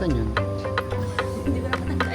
Saan yun? Hindi ko na matandaan.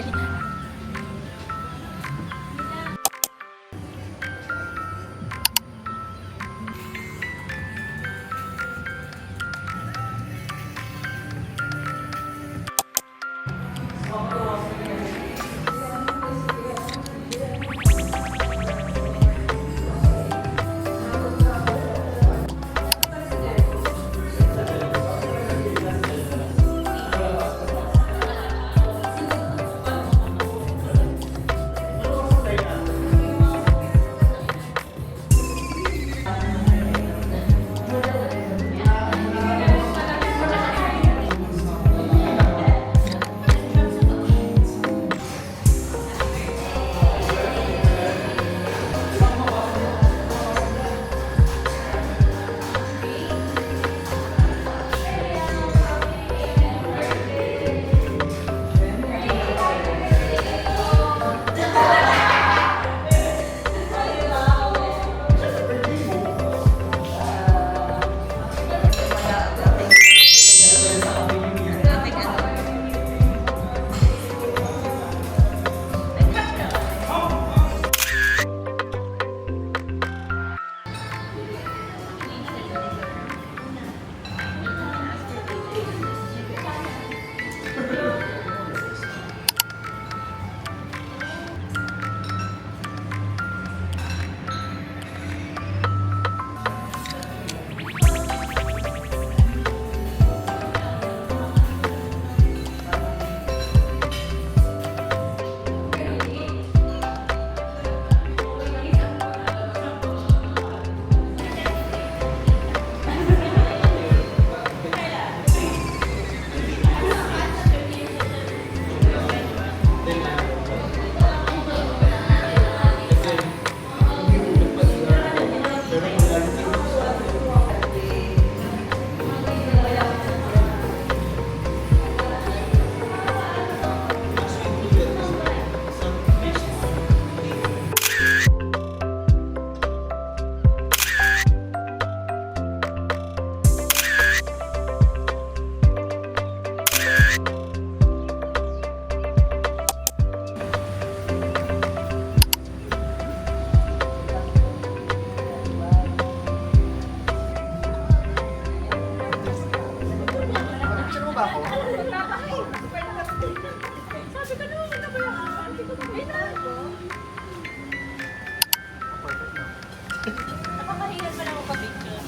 Napakahingan pa lang ako ka-picture.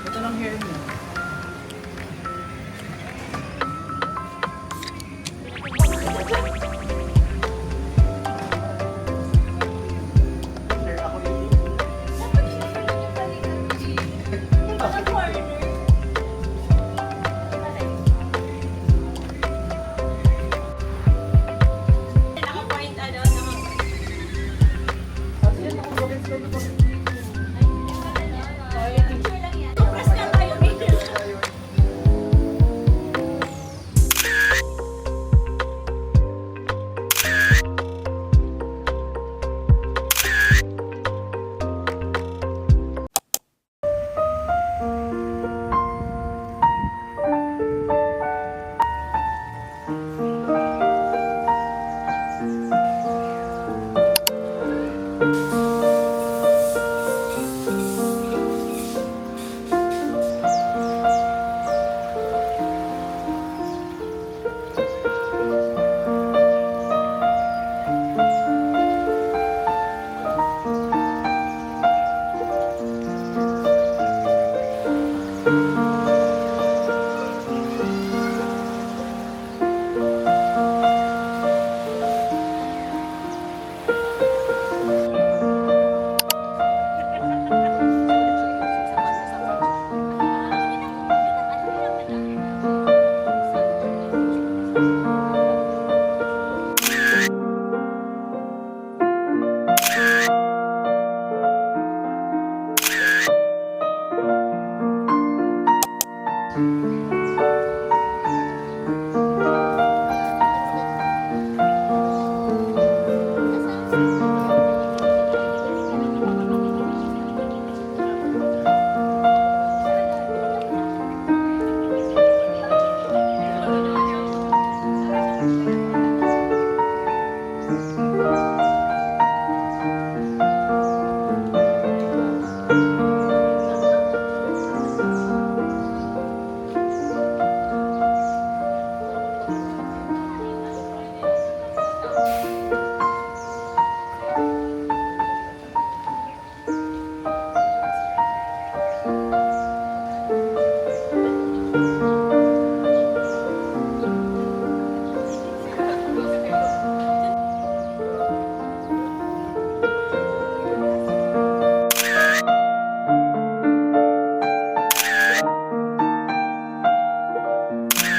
Ito ng hair niya.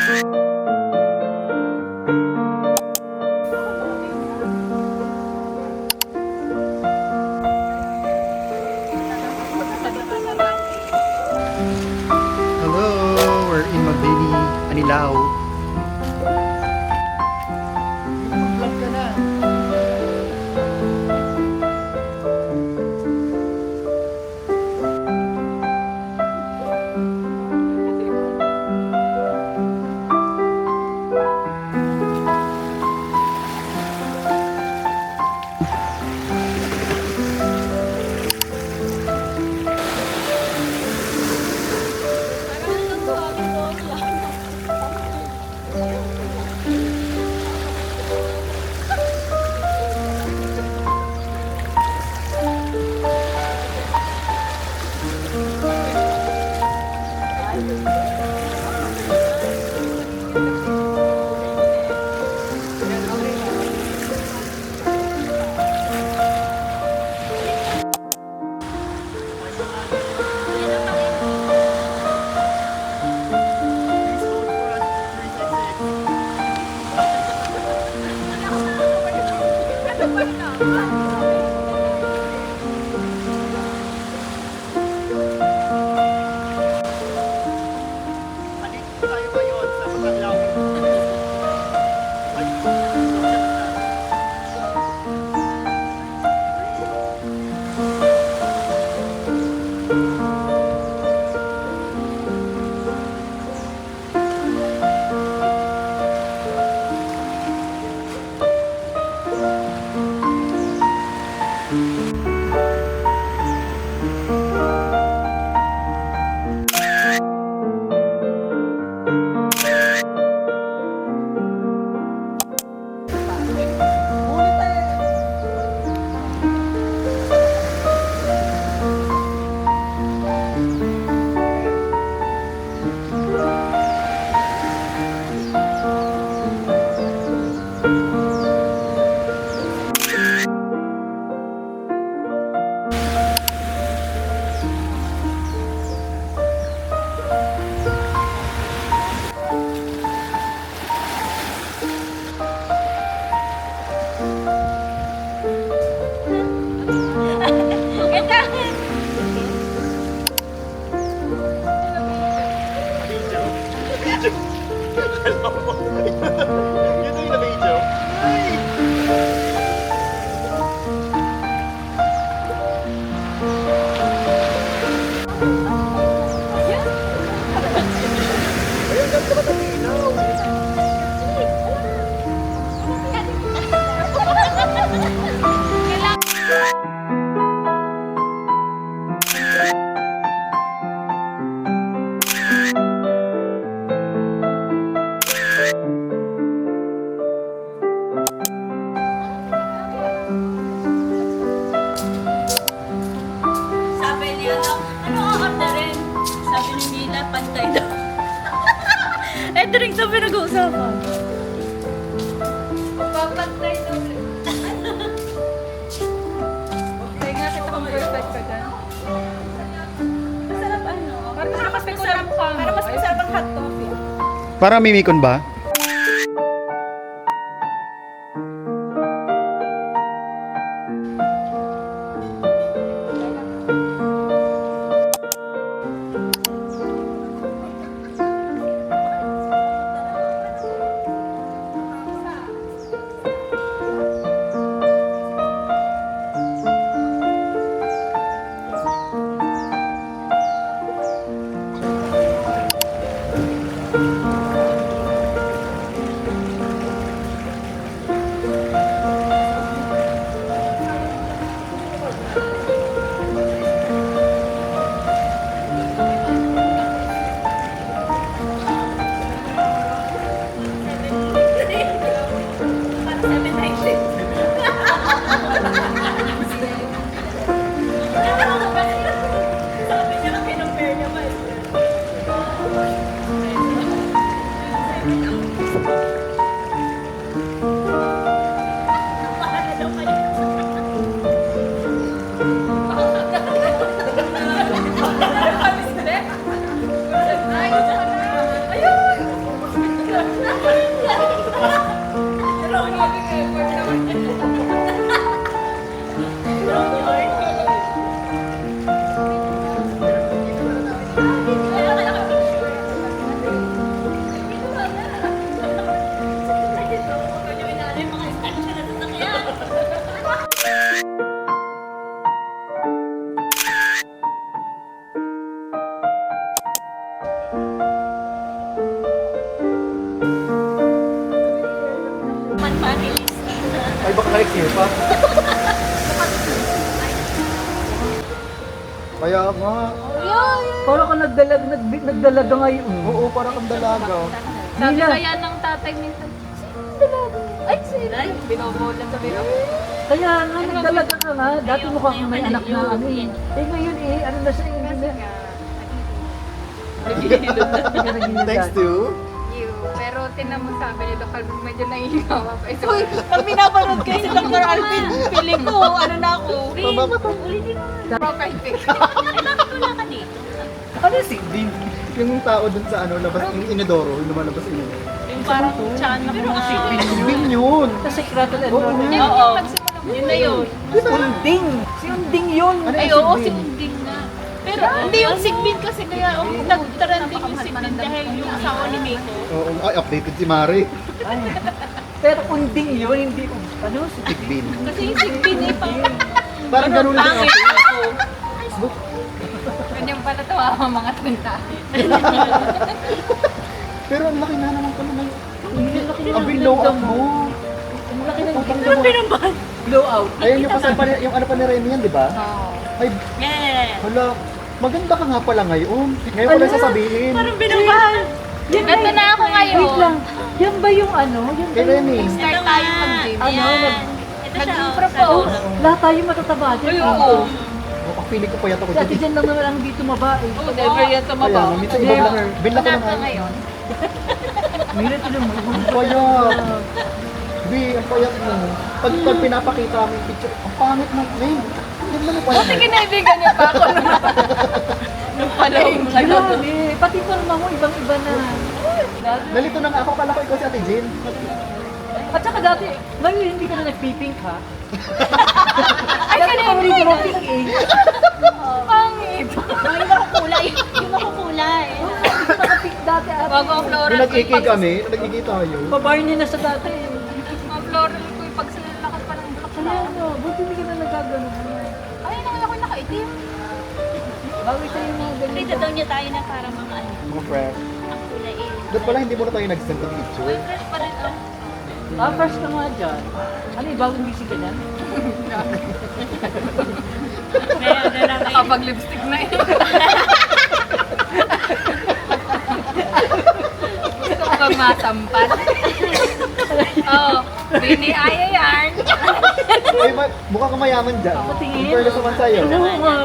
Hello, we're in Mabini, Anilao. Vlog ka na. Tayo ngayon sa Paglaw. Yun yung na-video. Ayun, ganda ba ng ilaw? Sabi niya lang, ano ang orderin? Sabi ni Mila, pantay daw. Eh, drink sabi nag-uusapan. Papantay daw. Kaya nga kita kung perfect ka dyan. Masarap ano? Parang mas masarap ka. Para mas masarap ang hot coffee. Para mimikon ba? Ay, baka nakikiyo pa. Kaya nga. Parang ka nagdalaga ngayon. Oo, parang kang dalaga. Sabi Nila. kaya ng tatay minsan, sino dalaga? Ay, sino? Binobolan sa biro. Kaya nga, nagdalaga ka nga. Dati mukhang may anak na ano eh. Eh ngayon eh, ano na siya eh. Thanks to... You. Pero tinan mo sabi ni Dr. Alvin, medyo nangihingawa pa ito. Uy, pag pinapanood kayo si Dr. Alvin, feeling ko, ano na ako. Mababatang. Ulitin mo. Profile pic. Ay, bakit wala ka dito? Ano si Din? Yung tao dun sa ano, labas yung inodoro, yung lumalabas inodoro. Yung parang tiyan na mga sipin. Si Din yun! Sa secreto and enrollment. Oo, yun na yun. Unding! Si Unding yun! Ano Ay, yung oo, si si Din? Unding na. Pero hindi yung sigbin kasi kaya nag-trending yung sigbin dahil yung sa animator. Oo, ay, updated si Mari. Ay, pero Unding yun, hindi ano, si Tigbin. Kasi yung sigbin eh, Parang ganun din Pangit ako. ako. ganyan pala tawa mga trenta. Pero ang laki na naman pala ng... Ang laki Ang blow up mo. Ang laki ng Ano pinambahan? blowout. Ayun yung kasal pa ni, yung ano pa ni Remy yan, di ba? Oo. Ay, Yeah. hala, maganda ka nga pala ngayon. Ngayon ko lang Ala, sasabihin. Parang binambahan. Ito na ako ngayon. Wait lang. Yan ba yung ano? Yan ba Kay yung... Remy. Start tayo mag-gym. Ano, Ayan. Ito siya. Nag-propose. Lahat tayo matataba dyan. Oo. Oh, feeling ko payat ako Dati dyan. dyan lang naman ang dito mabae. Oo, never yan Kaya, tumabaw. minsan ibang lang. Bin lang ko Anak lang. ka ngayon. Mira ito naman. Ang payat. Bi, ang payat mo. Pag pinapakita kami yung picture, ang pangit mo. Hey, hindi mo naman payat. Buti kinaibigan niya pa ako nung panahon. Grabe. Pati forma mo, ibang-iba na. Nalito na nga ako, kala ko ikaw si Ate Jean. At saka dati, ngayon hindi ka na nagpipink ha? Ay, Dati kanina ka rin yun. mo pink eh. Pangit. Yung makukulay. Yung makukulay. Nakapink dati ate. Bago ang floral Nung ko nag-iki kami, nung nag-iki tayo. Babarney na sa dati eh. Ang floral ko yung pag sinalakas pa ng black Kaya na. ano, buti hindi ka na nagkagano. Ay, nang ako nakaitim. Bawi tayo yung mga ganyan. Kita daw niya tayo na parang mga ano, Mga fresh. ang kulay eh. Doon pala hindi mo na tayo nag-send ng picture. Uy, fresh pa rin ang First ka nga dyan. Ano yung bagong busy ka dyan? Kaya na lang kayo. Nakapag-lipstick na yun. Gusto ko bang masampan? Oo. Bini ay yarn. Ay, mukha ka mayaman dyan. Patingin. Compare na naman sa'yo. Ano nga?